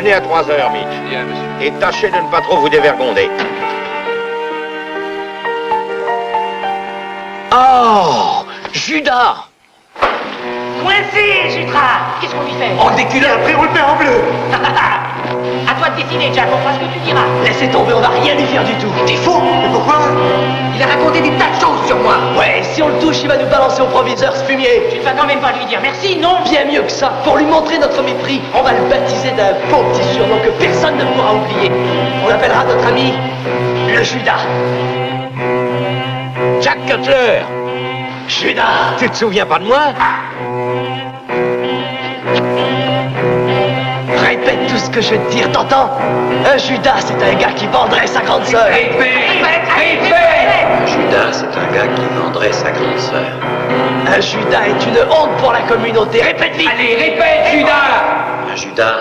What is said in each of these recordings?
Revenez à 3 heures, Mitch. Bien, monsieur. Et tâchez de ne pas trop vous dévergonder. Oh, Judas! Coincé, Jutra! Qu'est-ce qu'on lui fait? Oh, des culottes! Après, on le fait en bleu! À toi de décider, Jack, on fera ce que tu diras. Laissez tomber, on va rien lui faire du tout. T'es fou! Mais pourquoi? Il a raconté des tas de choses sur moi. Ouais, si on le touche, il va nous balancer au proviseur, ce fumier. Tu ne vas quand même pas lui dire merci, non? Bien mieux que ça, pour lui montrer notre mépris, on va le baptiser d'un beau petit surnom que personne ne pourra oublier. On l'appellera notre ami le Judas. Jack Cutler! Judas! Tu te souviens pas de moi? Répète tout ce que je vais te dire, t'entends? Un Judas, c'est un gars qui vendrait sa grande sœur. Répète! Judas, c'est un gars qui vendrait sa grande sœur. Un Judas est une honte pour la communauté. Répète vite! Allez, répète, Judas! Un Judas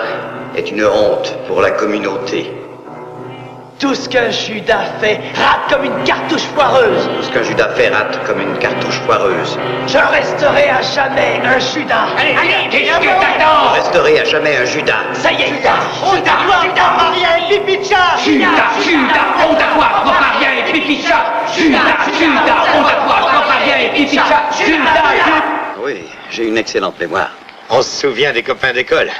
est une honte pour la communauté. Tout ce qu'un Judas fait rate comme une cartouche foireuse. Tout ce qu'un Judas fait rate comme une cartouche foireuse. Je resterai à jamais un Judas. Allez, qu'est-ce que Vous t'attends? resterez à jamais un Judas. Ça y est, Judas, honte à toi, Romaria et Pipicha! Judas, honte à toi, Romaria et Pipicha! Judas! Oui, j'ai une excellente mémoire. On se souvient des copains d'école.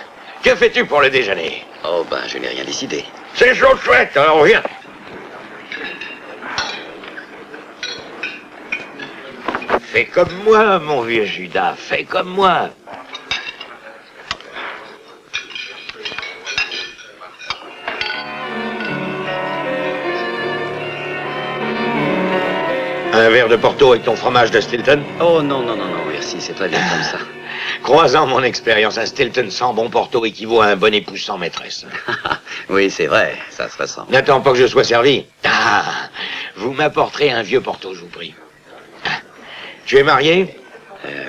Que fais-tu pour le déjeuner? Oh ben, je n'ai rien décidé. C'est chaud chouette, alors viens. Fais comme moi, mon vieux Judas, fais comme moi. Un verre de Porto avec ton fromage de Stilton? Oh non, non, non, non, merci, c'est très bien comme ça. Croisant mon expérience, un Stilton sans bon Porto équivaut à un bon époux sans maîtresse. Oui, c'est vrai, ça se ressemble. N'attends pas que je sois servi. Ah, vous m'apporterez un vieux Porto, je vous prie. Tu es marié?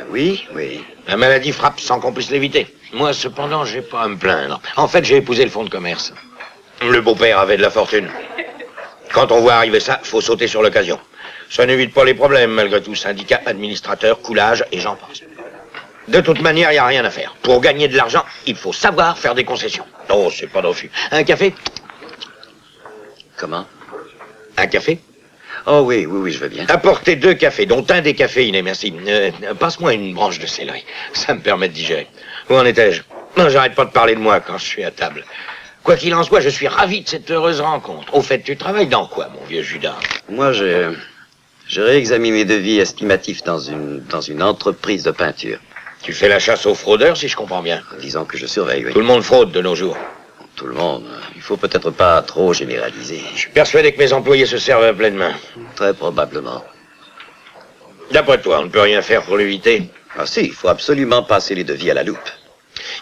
Oui, oui. La maladie frappe sans qu'on puisse l'éviter. Moi, cependant, j'ai pas à me plaindre. En fait, j'ai épousé le fonds de commerce. Le beau-père avait de la fortune. Quand on voit arriver ça, faut sauter sur l'occasion. Ça n'évite pas les problèmes, malgré tout. Syndicat, administrateur, coulage, et j'en passe. De toute manière, il n'y a rien à faire. Pour gagner de l'argent, il faut savoir faire des concessions. Oh, c'est pas d'enfus. Un café? Comment? Un café? Oh oui, oui, oui, je veux bien. Apportez 2 cafés, dont un décaféiné, merci. Passe-moi une branche de céleri. Ça me permet de digérer. Où en étais-je? Non, j'arrête pas de parler de moi quand je suis à table. Quoi qu'il en soit, je suis ravi de cette heureuse rencontre. Au fait, tu travailles dans quoi, mon vieux Judas? Moi, je réexamine mes devis estimatifs dans une entreprise de peinture. Tu fais la chasse aux fraudeurs, si je comprends bien. Disons que je surveille, oui. Tout le monde fraude de nos jours. Tout le monde. Il faut peut-être pas trop généraliser. Je suis persuadé que mes employés se servent à pleine main. Très probablement. D'après toi, on ne peut rien faire pour l'éviter. Ah si, il faut absolument passer les devis à la loupe.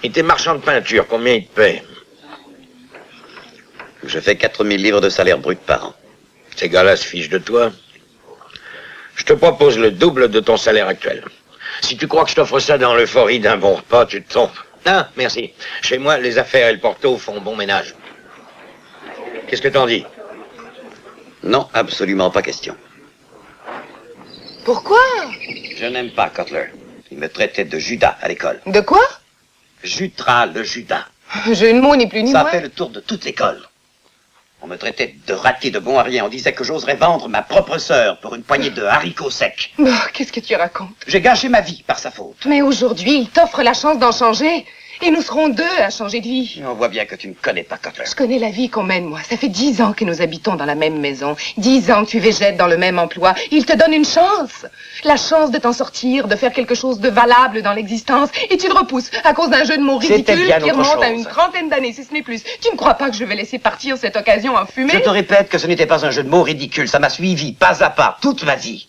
Et tes marchands de peinture, combien ils te paient? Je fais 4000 livres de salaire brut par an. Ces gars-là se fichent de toi. Je te propose le double de ton salaire actuel. Si tu crois que je t'offre ça dans l'euphorie d'un bon repas, tu te trompes. Ah, merci. Chez moi, les affaires et le Porto font bon ménage. Qu'est-ce que t'en dis? Non, absolument pas question. Pourquoi? Je n'aime pas Cutler. Il me traitait de Judas à l'école. De quoi? Jutra le Judas. Jeu de mots, ni plus ni Ça moins. a fait le tour de toute l'école. On me traitait de raté de bon à rien. On disait que j'oserais vendre ma propre sœur pour une poignée de haricots secs. Oh, qu'est-ce que tu racontes? J'ai gâché ma vie par sa faute. Mais aujourd'hui, il t'offre la chance d'en changer. Et nous serons 2 à changer de vie. On voit bien que tu ne connais pas Cutler. Je connais la vie qu'on mène, moi. Ça fait 10 ans que nous habitons dans la même maison. 10 ans que tu végètes dans le même emploi. Il te donne une chance. La chance de t'en sortir, de faire quelque chose de valable dans l'existence. Et tu le repousses à cause d'un jeu de mots C'était ridicule bien qui autre remonte à chose. une trentaine d'années, si ce n'est plus. Tu ne crois pas que je vais laisser partir cette occasion en fumée? Je te répète que ce n'était pas un jeu de mots ridicule. Ça m'a suivi, pas à pas, toute ma vie.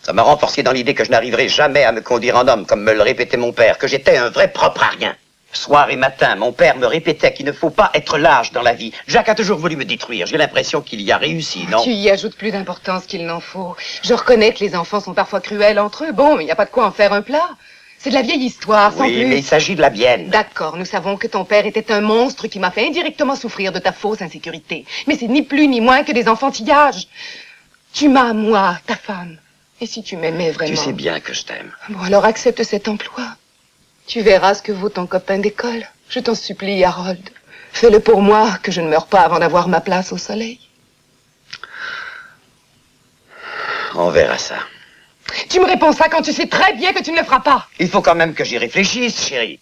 Ça m'a renforcé dans l'idée que je n'arriverai jamais à me conduire en homme, comme me le répétait mon père, que j'étais un vrai propre à rien. Soir et matin, mon père me répétait qu'il ne faut pas être lâche dans la vie. Jacques a toujours voulu me détruire. J'ai l'impression qu'il y a réussi, non? Tu y ajoutes plus d'importance qu'il n'en faut. Je reconnais que les enfants sont parfois cruels entre eux. Bon, mais il n'y a pas de quoi en faire un plat. C'est de la vieille histoire, sans Oui, plus. mais il s'agit de la mienne. D'accord, nous savons que ton père était un monstre qui m'a fait indirectement souffrir de ta fausse insécurité. Mais c'est ni plus ni moins que des enfantillages. Tu m'as à moi, ta femme. Et si tu m'aimais vraiment... Tu sais bien que je t'aime. Bon, alors accepte cet emploi. Tu verras ce que vaut ton copain d'école. Je t'en supplie, Harold. Fais-le pour moi, que je ne meure pas avant d'avoir ma place au soleil. On verra ça. Tu me réponds ça quand tu sais très bien que tu ne le feras pas. Il faut quand même que j'y réfléchisse, chérie.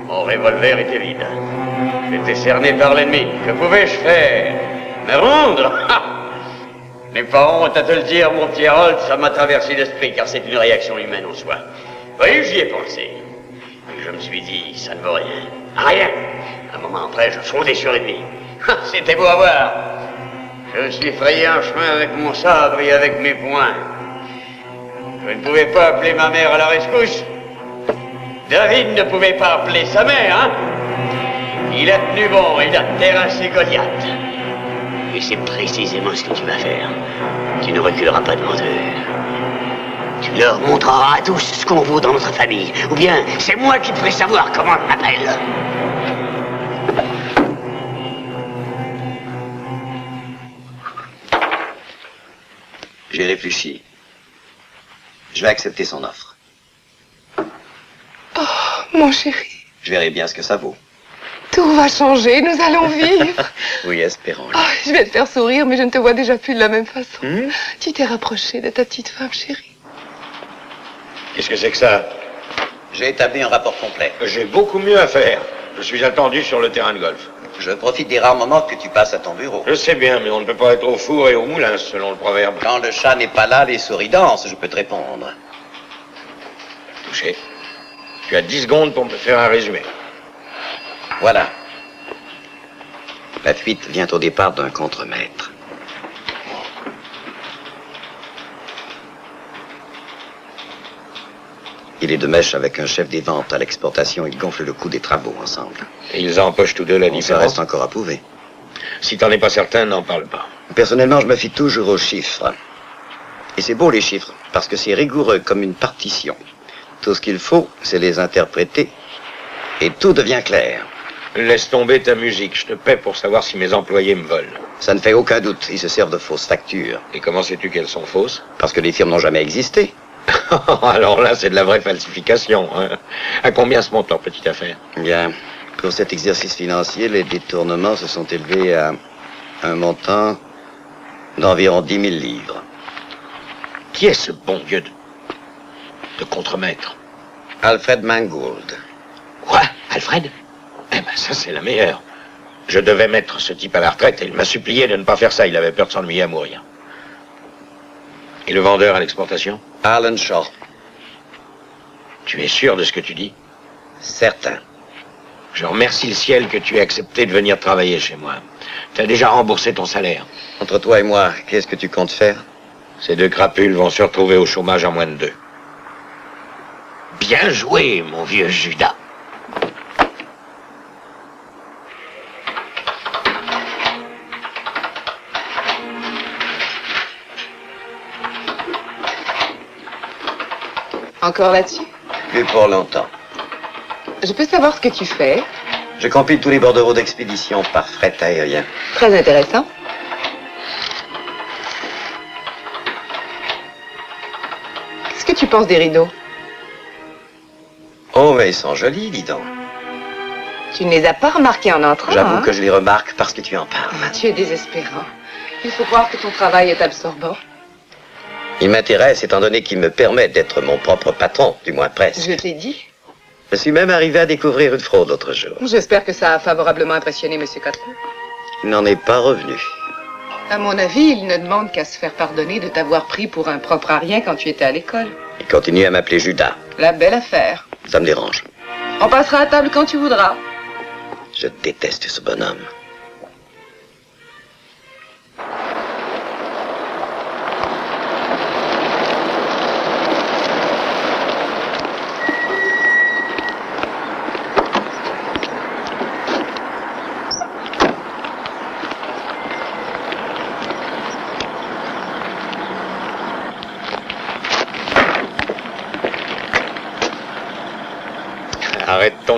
Mon revolver était vide. J'étais cerné par l'ennemi. Que pouvais-je faire? Me rendre? N'aie pas honte à te le dire, mon petit Harold, ça m'a traversé l'esprit, car c'est une réaction humaine en soi. Oui, j'y ai pensé. Et je me suis dit, ça ne vaut rien. Rien. Un moment après, je fondais sur l'ennemi. C'était beau à voir. Je me suis frayé un chemin avec mon sabre et avec mes poings. Je ne pouvais pas appeler ma mère à la rescousse. David ne pouvait pas appeler sa mère, hein? Il a tenu bon, il a terrassé Goliath. Et c'est précisément ce que tu vas faire. Tu ne reculeras pas devant eux. Tu leur montreras à tous ce qu'on vaut dans notre famille. Ou bien, c'est moi qui te ferai savoir comment on m'appelle. J'ai réfléchi. Je vais accepter son offre. Mon chéri, Je verrai bien ce que ça vaut. tout va changer, nous allons vivre. Oui, espérons-le. Oh, je vais te faire sourire, mais je ne te vois déjà plus de la même façon. Tu t'es rapproché de ta petite femme, chérie. Qu'est-ce que c'est que ça? J'ai établi un rapport complet. J'ai beaucoup mieux à faire. Je suis attendu sur le terrain de golf. Je profite des rares moments que tu passes à ton bureau. Je sais bien, mais on ne peut pas être au four et au moulin, selon le proverbe. Quand le chat n'est pas là, les souris dansent, je peux te répondre. Touché. Tu as 10 secondes pour me faire un résumé. Voilà. La fuite vient au départ d'un contremaître. Il est de mèche avec un chef des ventes à l'exportation. Ils gonflent le coût des travaux ensemble. Et ils empochent tous deux la Ça différence. reste encore à prouver. Si t'en es pas certain, n'en parle pas. Personnellement, je me fie toujours aux chiffres. Et c'est beau les chiffres, parce que c'est rigoureux comme une partition. Tout ce qu'il faut, c'est les interpréter, et tout devient clair. Laisse tomber ta musique. Je te paie pour savoir si mes employés me volent. Ça ne fait aucun doute, ils se servent de fausses factures. Et comment sais-tu qu'elles sont fausses? Parce que les firmes n'ont jamais existé. Alors là, c'est de la vraie falsification. Hein. À combien se monte leur petite affaire? Bien, pour cet exercice financier, les détournements se sont élevés à un montant d'environ 10 000 livres. Qui est ce bon Dieu de contremaître? Alfred Mangold. Quoi? Alfred? Eh ben, ça, c'est la meilleure. Je devais mettre ce type à la retraite et il m'a supplié de ne pas faire ça. Il avait peur de s'ennuyer à mourir. Et le vendeur à l'exportation? Alan Shaw. Tu es sûr de ce que tu dis? Certain. Je remercie le ciel que tu aies accepté de venir travailler chez moi. Tu as déjà remboursé ton salaire. Entre toi et moi, qu'est-ce que tu comptes faire? Ces deux crapules vont se retrouver au chômage en moins de 2. Bien joué, mon vieux Judas. Encore là-dessus? Plus pour longtemps. Je peux savoir ce que tu fais? Je compile tous les bordereaux d'expédition par fret aérien. Très intéressant. Qu'est-ce que tu penses des rideaux? Oh, mais ils sont jolis, dis donc. Tu ne les as pas remarqués en entrant, J'avoue hein? que je les remarque parce que tu en parles. Tu es désespérant. Il faut croire que ton travail est absorbant. Il m'intéresse étant donné qu'il me permet d'être mon propre patron, du moins presque. Je t'ai dit. Je suis même arrivé à découvrir une fraude l'autre jour. J'espère que ça a favorablement impressionné M. Cotler. Il n'en est pas revenu. À mon avis, il ne demande qu'à se faire pardonner de t'avoir pris pour un propre à rien quand tu étais à l'école. Il continue à m'appeler Judas. La belle affaire. Ça me dérange. On passera à table quand tu voudras. Je déteste ce bonhomme.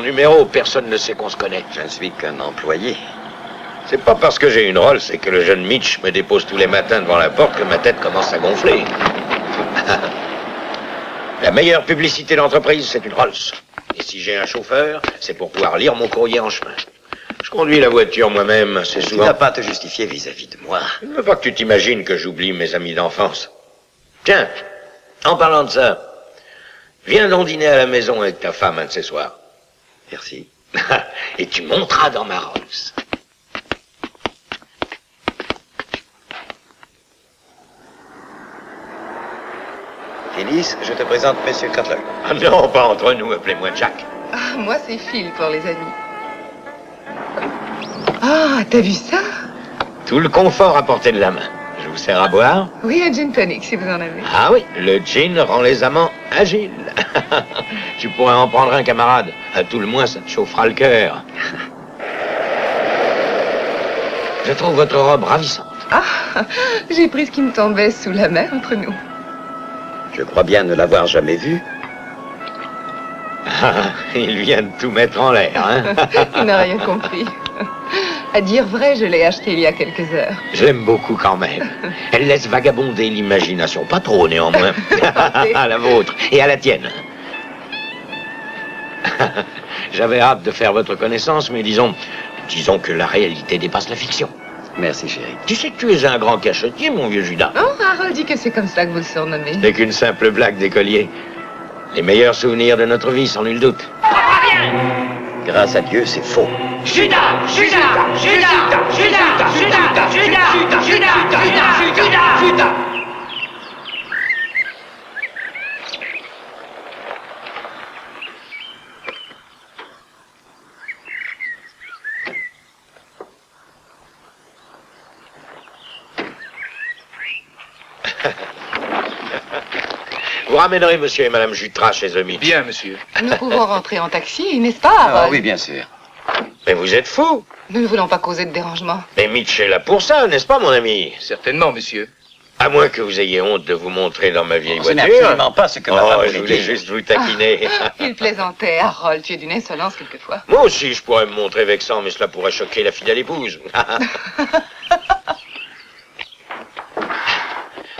numéro, personne ne sait qu'on se connaît. Je ne suis qu'un employé. C'est pas parce que j'ai une Rolls et que le jeune Mitch me dépose tous les matins devant la porte que ma tête commence à gonfler. La meilleure publicité d'entreprise, c'est une Rolls. Et si j'ai un chauffeur, c'est pour pouvoir lire mon courrier en chemin. Je conduis la voiture moi-même assez Tu souvent. n'as pas à te justifier vis-à-vis de moi. Je ne veux pas que tu t'imagines que j'oublie mes amis d'enfance. Tiens, en parlant de ça, viens donc dîner à la maison avec ta femme un de ces soirs. Merci. Et tu monteras dans ma Rolls. Phyllis, je te présente Monsieur Cutler. Ah non, pas entre nous, appelez-moi Jack. Ah, moi, c'est Phil pour les amis. Ah, t'as vu ça? Tout le confort à portée de la main. Je vous sers à boire? Oui, un gin tonic, si vous en avez. Ah oui, le gin rend les amants agiles. Tu pourrais en prendre un, camarade. À tout le moins, ça te chauffera le cœur. Je trouve votre robe ravissante. Ah, j'ai pris ce qui me tombait sous la main entre nous. Je crois bien ne l'avoir jamais vu. Il vient de tout mettre en l'air, hein? Il n'a rien compris. À dire vrai, je l'ai acheté il y a quelques heures. Je l'aime beaucoup quand même. Elle laisse vagabonder l'imagination. Pas trop, néanmoins. À la vôtre et à la tienne. J'avais hâte de faire votre connaissance, mais disons que la réalité dépasse la fiction. Merci, chérie. Tu sais que tu es un grand cachetier, mon vieux Judas. Oh, Harold dit que c'est comme ça que vous le surnommez. C'est qu'une simple blague d'écolier. Les meilleurs souvenirs de notre vie, sans nul doute. Grâce à Dieu, c'est faux. Judas, Judas, Judas, Judas, Judas, Judas, Judas, Judas, Judas, Judas. Vous ramènerez monsieur et madame Jutras chez eux, Mitch. Bien, monsieur. Nous pouvons rentrer en taxi, n'est-ce pas, Ah Harold? oui, bien sûr. Mais vous êtes fou. Nous ne voulons pas causer de dérangement. Mais Mitch est là pour ça, n'est-ce pas, mon ami? Certainement, monsieur. À moins que vous ayez honte de vous montrer dans ma vieille Ce n'est voiture. absolument pas ce que ma Oh, femme je voulait voulais dire. juste vous taquiner. Il plaisantait, Harold. Tu es d'une insolence quelquefois. Moi aussi, je pourrais me montrer vexant, mais cela pourrait choquer la fidèle épouse.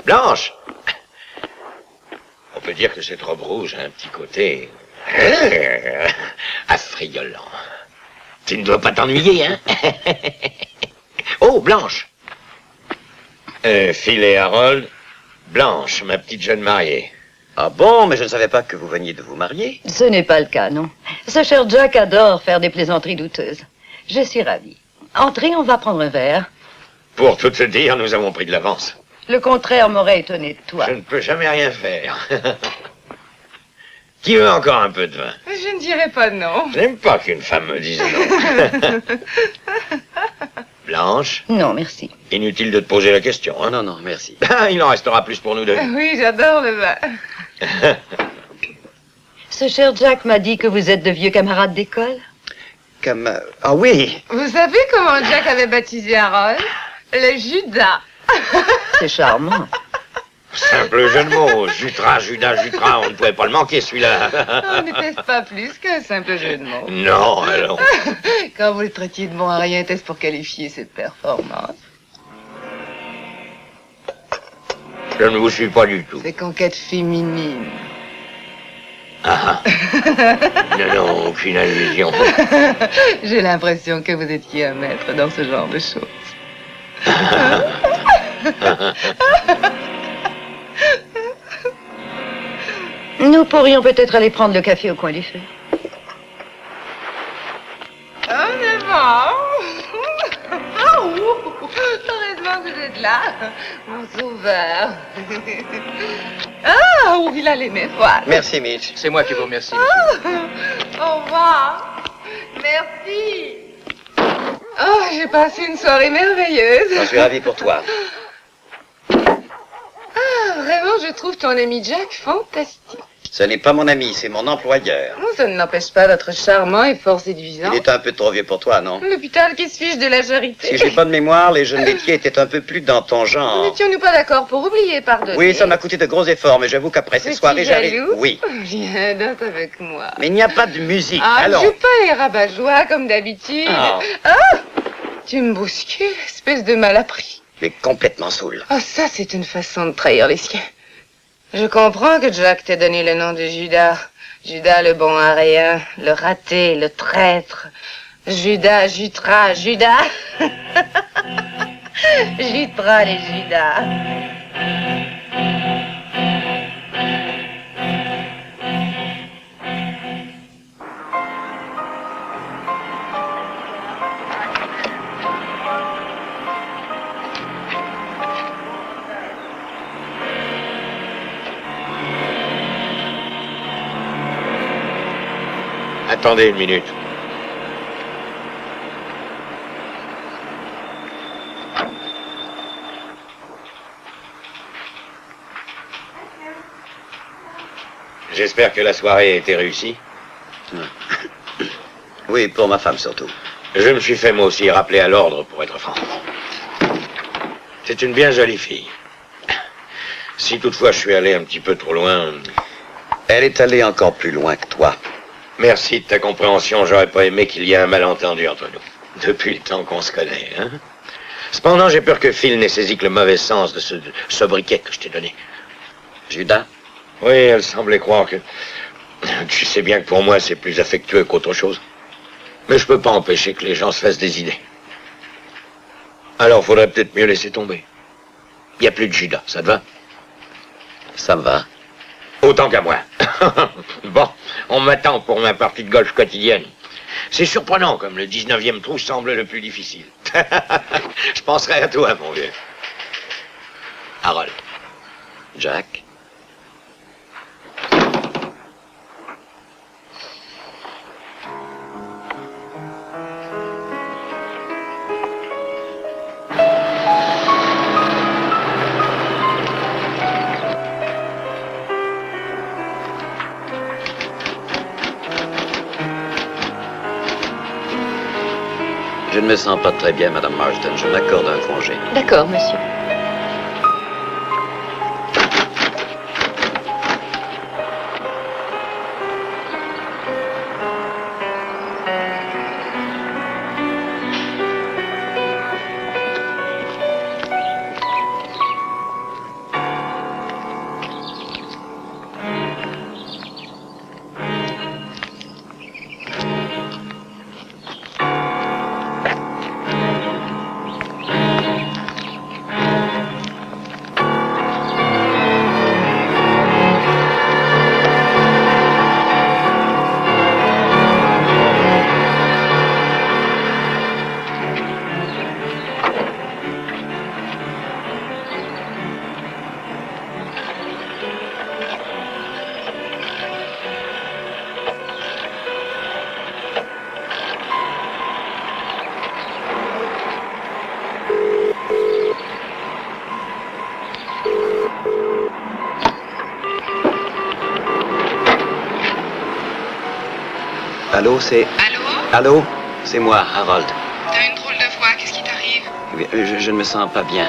Blanche, on peut dire que cette robe rouge a un petit côté affriolant. Tu ne dois pas t'ennuyer, hein? Oh, Blanche. Phil et Harold, Blanche, ma petite jeune mariée. Ah bon, mais je ne savais pas que vous veniez de vous marier. Ce n'est pas le cas, non. Ce cher Jack adore faire des plaisanteries douteuses. Je suis ravie. Entrez, on va prendre un verre. Pour tout te dire, nous avons pris de l'avance. Le contraire m'aurait étonné de toi. Je ne peux jamais rien faire. Qui veut encore un peu de vin? Je ne dirais pas non. Je n'aime pas qu'une femme me dise non. Blanche, Non, merci. inutile de te poser la question, hein? Non, non, merci. Il en restera plus pour nous deux. Oui, j'adore le vin. Ce cher Jack m'a dit que vous êtes de vieux camarades d'école. Comme... Ah oui. Vous savez comment Jack avait baptisé Harold? Le Judas. C'est charmant. Simple jeu de mots. Judas, Jutras, on ne pouvait pas le manquer, celui-là. Oh, n'était-ce pas plus qu'un simple jeu de mots? Non, alors. Quand vous le traitiez de bon à rien, était-ce pour qualifier cette performance? Je ne vous suis pas du tout. Ces conquêtes féminines. Ah. Non, aucune allusion. J'ai l'impression que vous étiez un maître dans ce genre de choses. Nous pourrions peut-être aller prendre le café au coin du feu. Oh, c'est bon. Oh, heureusement que vous êtes là, mon sauveur. Ah, où il a les mains froides. Merci, Mitch. C'est moi qui vous remercie, monsieur. Au revoir. Merci. Oh, j'ai passé une soirée merveilleuse. J'en suis ravi pour toi. Ah, vraiment, je trouve ton ami Jack fantastique. Ce n'est pas mon ami, c'est mon employeur. Oh, ça ne l'empêche pas d'être charmant et fort séduisant. Il est un peu trop vieux pour toi, non? L'hôpital qui se fiche de la charité. Si j'ai pas de mémoire, les jeunes laitiers étaient un peu plus dans ton genre. N'étions-nous pas d'accord pour oublier, pardonner? Oui, ça m'a coûté de gros efforts, mais j'avoue qu'après ces soirées, j'arrive... Jaloux? Oui. Viens, danse avec moi. Mais il n'y a pas de musique, Ah, allons. joue pas les rabat-joie comme d'habitude. Ah. Ah, tu me bouscules, espèce de malappris. Tu es complètement saoul. Ah, ça, c'est une façon de trahir les siens. Je comprends que Jack t'ait donné le nom de Judas. Judas le bon à rien, le raté, le traître. Judas, Jutra, Judas. Jutra les Judas. Attendez une minute. J'espère que la soirée a été réussie. Oui, pour ma femme surtout. Je me suis fait moi aussi rappeler à l'ordre, pour être franc. C'est une bien jolie fille. Si toutefois je suis allé un petit peu trop loin... Elle est allée encore plus loin que toi. Merci de ta compréhension, j'aurais pas aimé qu'il y ait un malentendu entre nous. Depuis le temps qu'on se connaît, hein. Cependant, j'ai peur que Phil n'ait saisi que le mauvais sens de ce briquet que je t'ai donné. Judas? Oui, elle semblait croire que... Tu sais bien que pour moi, c'est plus affectueux qu'autre chose. Mais je peux pas empêcher que les gens se fassent des idées. Alors, faudrait peut-être mieux laisser tomber. Il n'y a plus de Judas, ça te va? Ça me va. Autant qu'à moi. Bon, on m'attend pour ma partie de golf quotidienne. C'est surprenant comme le 19e trou semble le plus difficile. Je penserai à toi, mon vieux. Harold. Jack? Je ne me sens pas très bien, Madame Marsden. Je m'accorde un congé. D'accord, monsieur. Allô, c'est... Allô? Allô? C'est moi, Harold. T'as une drôle de voix, qu'est-ce qui t'arrive? Eh bien, je ne me sens pas bien.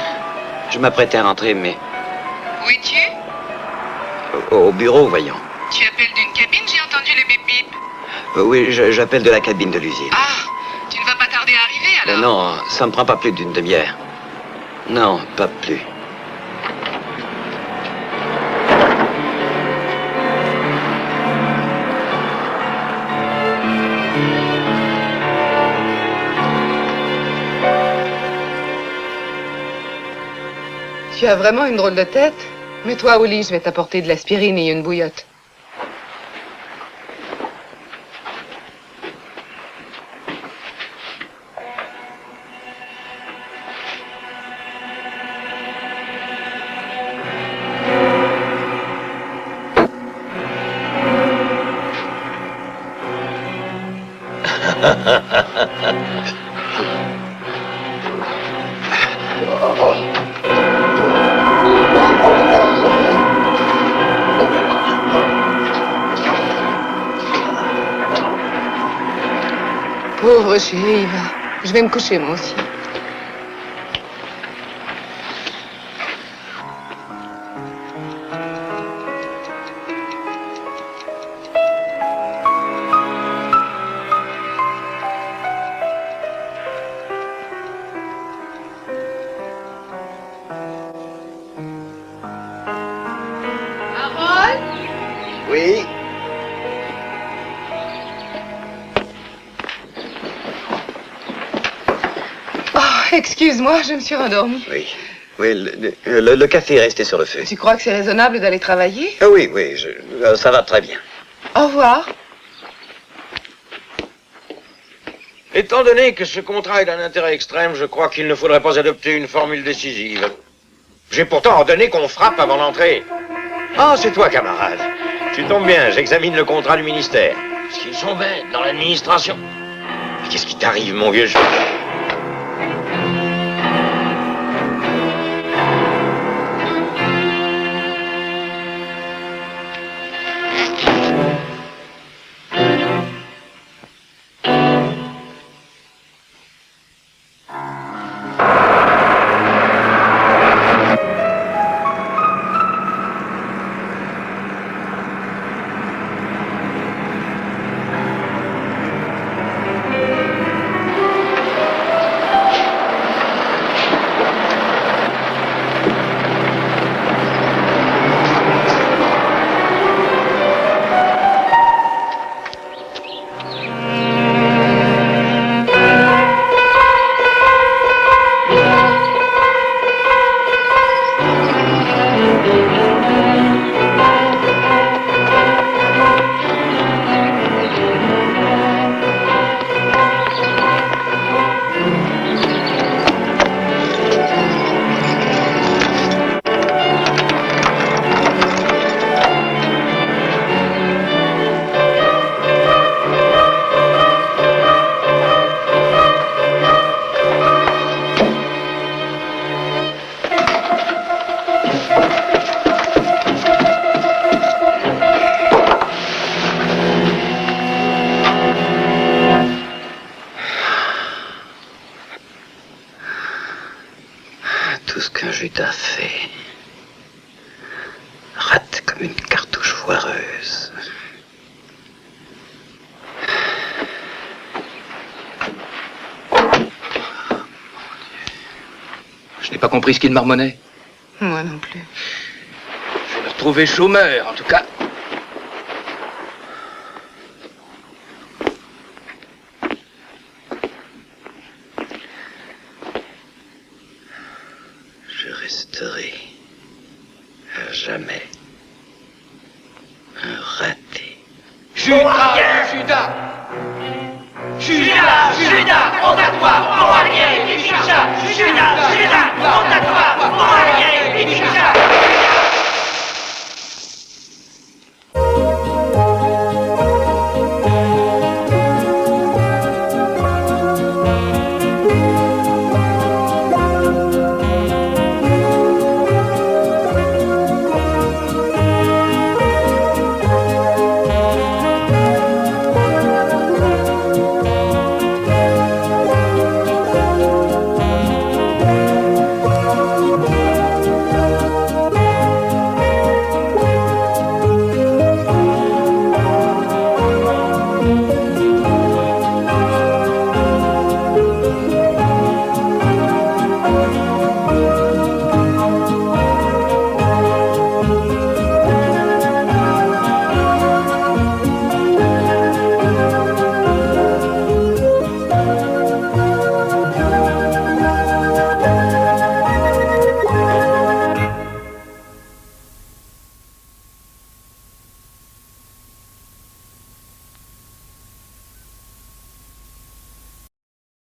Je m'apprêtais à rentrer, mais... Où es-tu? Au bureau, voyons. Tu appelles d'une cabine, j'ai entendu le bip-bip. Oui, j'appelle de la cabine de l'usine. Ah, tu ne vas pas tarder à arriver alors? Non, ça me prend pas plus d'une demi-heure. Non, pas plus. Tu as vraiment une drôle de tête? Mets-toi au lit, je vais t'apporter de l'aspirine et une bouillotte. Pauvre chérie, va. Je vais me coucher moi aussi. Oui? Oh, excuse-moi, je me suis rendormie. Oui. Oui, le café est resté sur le feu. Tu crois que c'est raisonnable d'aller travailler? Ah oui, oui, ça va très bien. Au revoir. Étant donné que ce contrat est d'un intérêt extrême, je crois qu'il ne faudrait pas adopter une formule décisive. J'ai pourtant ordonné qu'on frappe avant l'entrée. Ah, c'est toi, camarade. Tu tombes bien, j'examine le contrat du ministère. Est-ce qu'ils sont bêtes dans l'administration? Mais qu'est-ce qui t'arrive, mon vieux? Tout ce qu'un Judas fait rate comme une cartouche foireuse. Je n'ai pas compris ce qu'il marmonnait. Moi non plus. Je vais le retrouver chômeur, en tout cas. Je resterai à jamais un raté. Judas! Judas! Judas! Judas!